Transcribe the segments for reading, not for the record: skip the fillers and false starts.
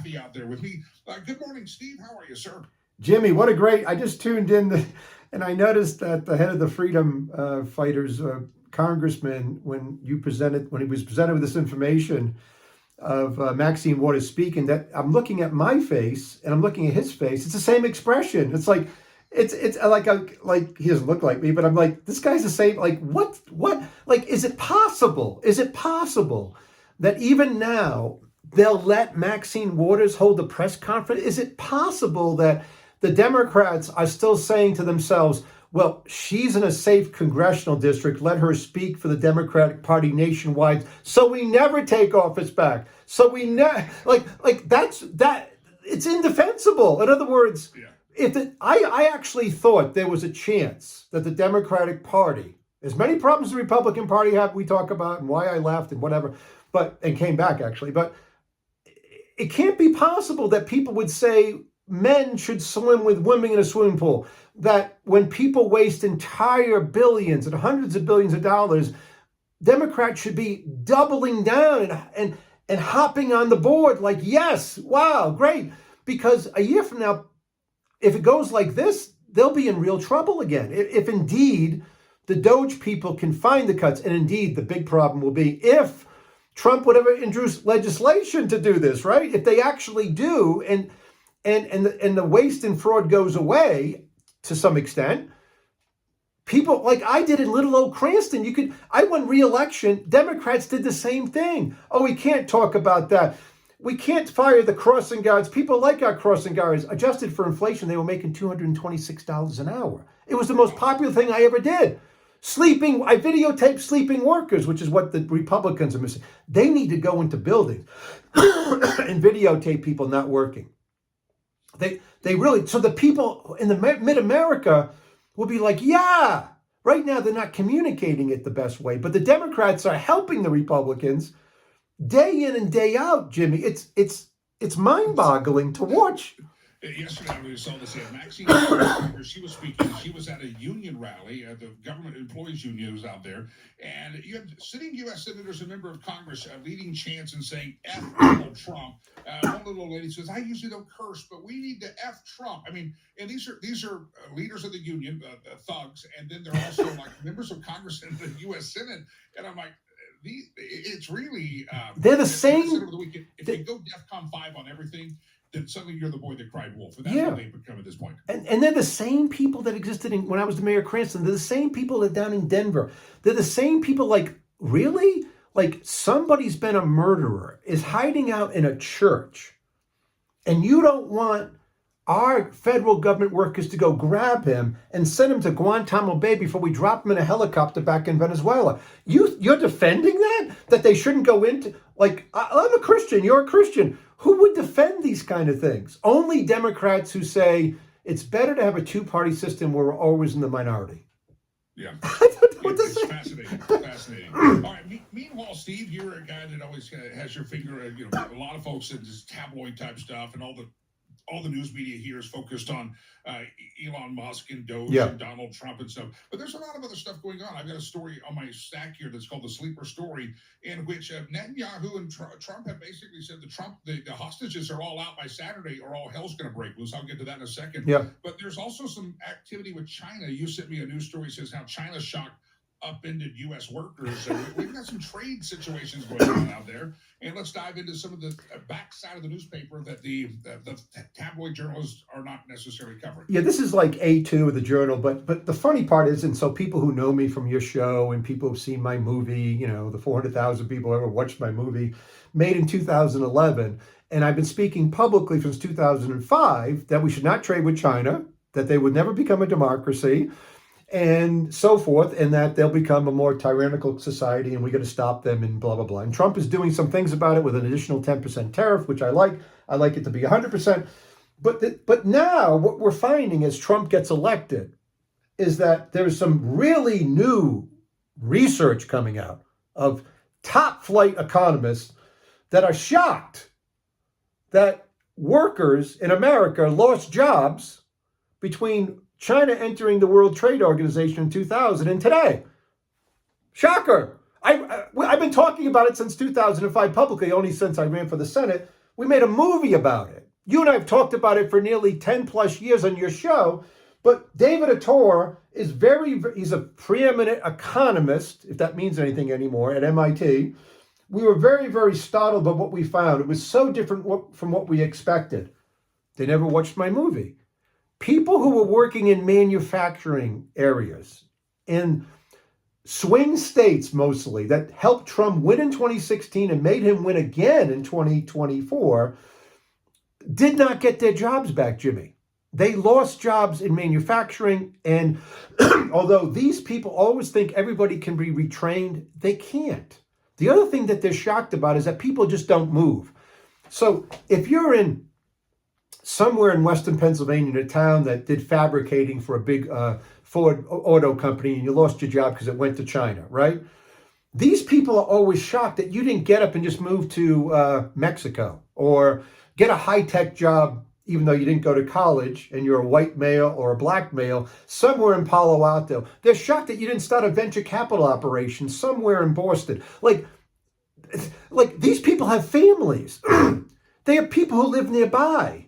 Laffey out there with me. Good morning, Steve. How are you, sir? Jimmy, I just tuned in and I noticed that the head of the Freedom Fighters, congressman, when he was presented with this information of Maxine Waters speaking, that I'm looking at my face and I'm looking at his face. It's the same expression. It's like, it's like he doesn't look like me, but I'm like, this guy's the same. Like, what, like, is it possible? Is it possible that even now they'll let Maxine Waters hold the press conference? Is it possible that the Democrats are still saying to themselves, well, she's in a safe congressional district, let her speak for the Democratic Party nationwide, so we never take office back. So we never, it's indefensible. In other words, I actually thought there was a chance that the Democratic Party, as many problems the Republican Party have, we talk about, and why I left and whatever, and came back actually, but it can't be possible that people would say men should swim with women in a swimming pool, that when people waste entire billions and hundreds of billions of dollars, Democrats should be doubling down and hopping on the board like, yes, wow, great. Because a year from now, if it goes like this, they'll be in real trouble again. If indeed the Doge people can find the cuts, and indeed the big problem will be if Trump would ever introduce legislation to do this, right? If they actually do, and the waste and fraud goes away to some extent, people like I did in little old Cranston, I won re-election. Democrats did the same thing. Oh, we can't talk about that. We can't fire the crossing guards. People like our crossing guards. Adjusted for inflation, they were making $226 an hour. It was the most popular thing I ever did. I videotaped sleeping workers, which is what the Republicans are missing. They need to go into buildings and videotape people not working. They really, so the people in the mid-America will be like, yeah, right now they're not communicating it the best way, but the Democrats are helping the Republicans day in and day out, Jimmy. It's mind-boggling to watch. Yesterday, we saw this. Maxine, she was speaking. She was at a union rally. The government employees union was out there, and you have sitting U.S. senators and member of Congress leading chants and saying "F Donald Trump." One little lady says, "I usually don't curse, but we need to F Trump." I mean, and these are leaders of the union, thugs, and then they're also like members of Congress and the U.S. Senate. And I'm like, it's really they're the same. If they go DEFCON 5 on everything, then suddenly you're the boy that cried wolf. And that's what they've become at this point. And they're the same people that existed when I was the mayor of Cranston. They're the same people that down in Denver. They're the same people, like, really? Like, somebody's been a murderer, is hiding out in a church, and you don't want our federal government workers to go grab him and send him to Guantanamo Bay before we drop him in a helicopter back in Venezuela. You're defending that they shouldn't go into, like, I'm a Christian, you're a Christian. Who would defend these kind of things? Only Democrats who say it's better to have a two-party system where we're always in the minority. Yeah. It's fascinating. All right. Meanwhile, Steve, you're a guy that always has your finger, a lot of folks in this tabloid type stuff, and all the news media here is focused on Elon Musk and Doge and Donald Trump and stuff. But there's a lot of other stuff going on. I've got a story on my stack here that's called the Sleeper Story, in which Netanyahu and Trump have basically said the hostages are all out by Saturday or all hell's going to break loose. I'll get to that in a second. Yeah. But there's also some activity with China. You sent me a news story that says how China shocked upended U.S. workers. So we've got some trade situations going on out there. And let's dive into some of the backside of the newspaper that the tabloid journalists are not necessarily covering. Yeah, this is like A2 of the journal, but the funny part is, and so people who know me from your show and people who've seen my movie, the 400,000 people who ever watched my movie, made in 2011, and I've been speaking publicly since 2005 that we should not trade with China, that they would never become a democracy, and so forth, and that they'll become a more tyrannical society and we got to stop them and blah, blah, blah. And Trump is doing some things about it with an additional 10% tariff, which I like. I like it to be 100%. But now what we're finding as Trump gets elected is that there's some really new research coming out of top flight economists that are shocked that workers in America lost jobs between China entering the World Trade Organization in 2000 and today. Shocker. I've been talking about it since 2005 publicly, only since I ran for the Senate. We made a movie about it. You and I have talked about it for nearly 10 plus years on your show. But David Ator is he's a preeminent economist, if that means anything anymore, at MIT. We were very, very startled by what we found. It was so different from what we expected. They never watched my movie. People who were working in manufacturing areas, in swing states mostly, that helped Trump win in 2016 and made him win again in 2024, did not get their jobs back, Jimmy. They lost jobs in manufacturing, and although these people always think everybody can be retrained, they can't. The other thing that they're shocked about is that people just don't move. So if you're in somewhere in Western Pennsylvania, in a town that did fabricating for a big Ford auto company, and you lost your job because it went to China, right? These people are always shocked that you didn't get up and just move to Mexico or get a high-tech job, even though you didn't go to college and you're a white male or a black male, somewhere in Palo Alto. They're shocked that you didn't start a venture capital operation somewhere in Boston. Like these people have families. They have people who live nearby.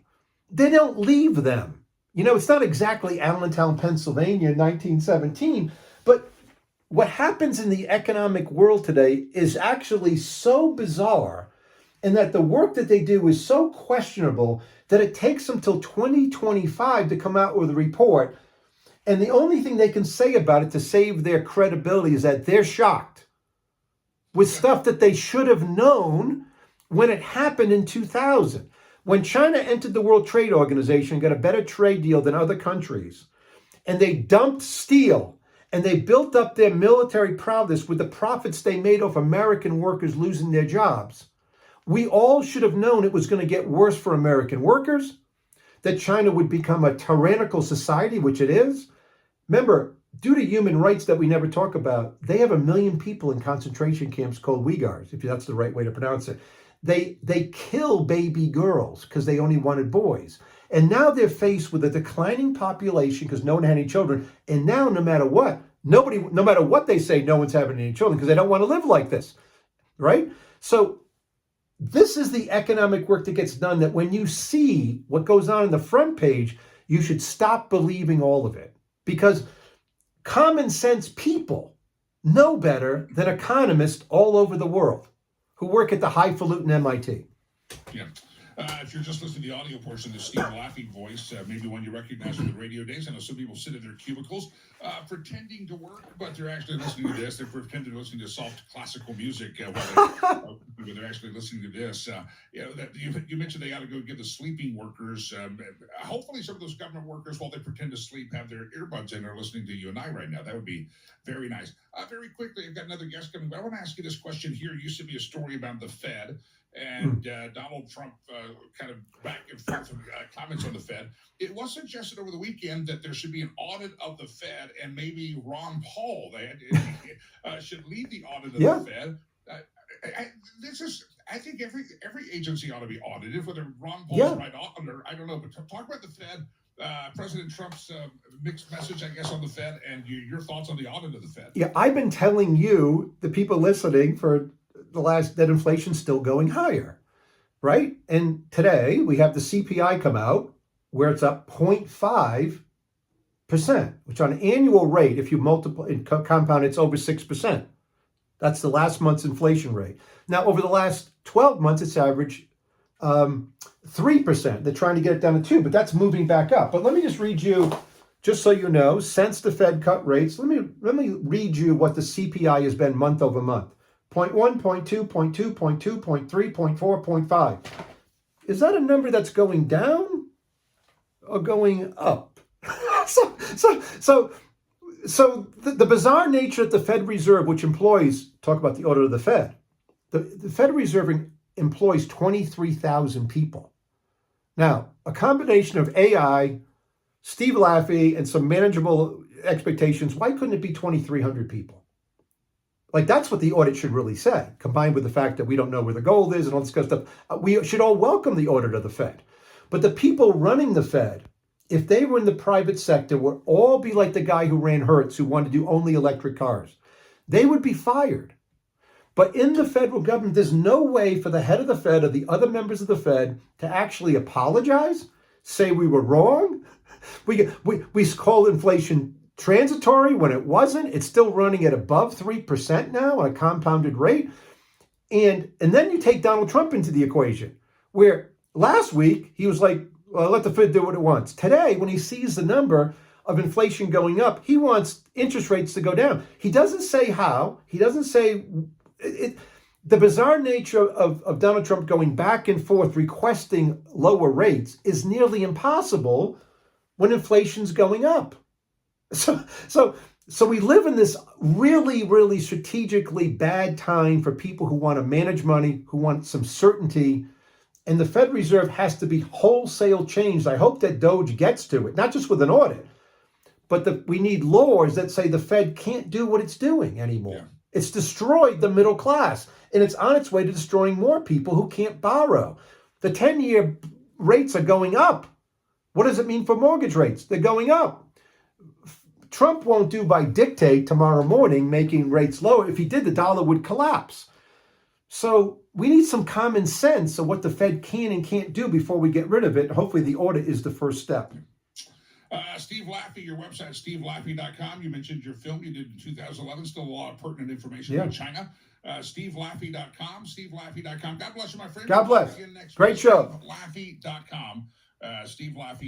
They don't leave them. You know, it's not exactly Allentown, Pennsylvania in 1917, but what happens in the economic world today is actually so bizarre, and that the work that they do is so questionable that it takes them till 2025 to come out with a report. And the only thing they can say about it to save their credibility is that they're shocked with stuff that they should have known when it happened in 2000. When China entered the World Trade Organization and got a better trade deal than other countries, and they dumped steel, and they built up their military prowess with the profits they made off American workers losing their jobs, we all should have known it was going to get worse for American workers, that China would become a tyrannical society, which it is. Remember, due to human rights that we never talk about, they have 1 million people in concentration camps called Uyghurs, if that's the right way to pronounce it. They kill baby girls because they only wanted boys. And now they're faced with a declining population because no one had any children. And now, no matter what, no matter what they say, no one's having any children because they don't want to live like this, right? So this is the economic work that gets done, that when you see what goes on in the front page, you should stop believing all of it, because common sense people know better than economists all over the world who work at the highfalutin MIT. Yeah. If you're just listening to the audio portion, the Steve Laffey voice, maybe one you recognize from the radio days. I know some people sit in their cubicles pretending to work, but they're actually listening to this. They're pretending to listen to soft classical music while they're actually listening to this. You mentioned they got to go get the sleeping workers. Hopefully some of those government workers, while they pretend to sleep, have their earbuds in or listening to you and I right now. That would be very nice. Very quickly, I've got another guest coming, but I want to ask you this question here. It used to be a story about the Fed and Donald Trump kind of back and forth comments on the Fed. It was suggested over the weekend that there should be an audit of the Fed, and maybe Ron Paul should lead the audit of the Fed. I think every agency ought to be audited, whether Ron Paul's right auditor, I don't know. But talk about the Fed, President Trump's mixed message, I guess, on the Fed, and your thoughts on the audit of the Fed. Yeah, I've been telling you, the people listening, for the last, that inflation's still going higher, right? And today we have the CPI come out where it's up 0.5%, which on an annual rate, if you multiply and compound, it's over 6%. That's the last month's inflation rate. Now, over the last 12 months, it's averaged 3%. They're trying to get it down to 2%, but that's moving back up. But let me just read you, just so you know, since the Fed cut rates, let me read you what the CPI has been month over month. 0.1, 0.2, 0.2, 0.2, 0.3, 0.4, 0.5. Is that a number that's going down or going up? So the bizarre nature of the Fed Reserve, which employs, talk about the audit of the Fed, the Fed Reserve employs 23,000 people. Now, a combination of AI, Steve Laffey, and some manageable expectations, why couldn't it be 2,300 people? Like, that's what the audit should really say, combined with the fact that we don't know where the gold is and all this kind of stuff. We should all welcome the audit of the Fed. But the people running the Fed, if they were in the private sector, would all be like the guy who ran Hertz, who wanted to do only electric cars. They would be fired. But in the federal government, there's no way for the head of the Fed or the other members of the Fed to actually apologize, say we were wrong. We call inflation transitory when it wasn't. It's still running at above 3% now on a compounded rate. And then you take Donald Trump into the equation, where last week he was like, well, let the Fed do what it wants. Today, when he sees the number of inflation going up, he wants interest rates to go down. He doesn't say how. He doesn't say it. The bizarre nature of Donald Trump going back and forth requesting lower rates is nearly impossible when inflation's going up. So we live in this really, really strategically bad time for people who want to manage money, who want some certainty. And the Fed Reserve has to be wholesale changed. I hope that Doge gets to it, not just with an audit, but we need laws that say the Fed can't do what it's doing anymore. Yeah. It's destroyed the middle class, and it's on its way to destroying more people who can't borrow. The 10-year rates are going up. What does it mean for mortgage rates? They're going up. Trump won't do by dictate tomorrow morning making rates lower. If he did, the dollar would collapse. So we need some common sense of what the Fed can and can't do before we get rid of it. Hopefully the audit is the first step. Steve Laffey, your website, stevelaffey.com. You mentioned your film you did in 2011. Still a lot of pertinent information about China. Stevelaffey.com, stevelaffey.com. God bless you, my friend. God bless. Great show. Stevelaffey.com. Steve Laffey.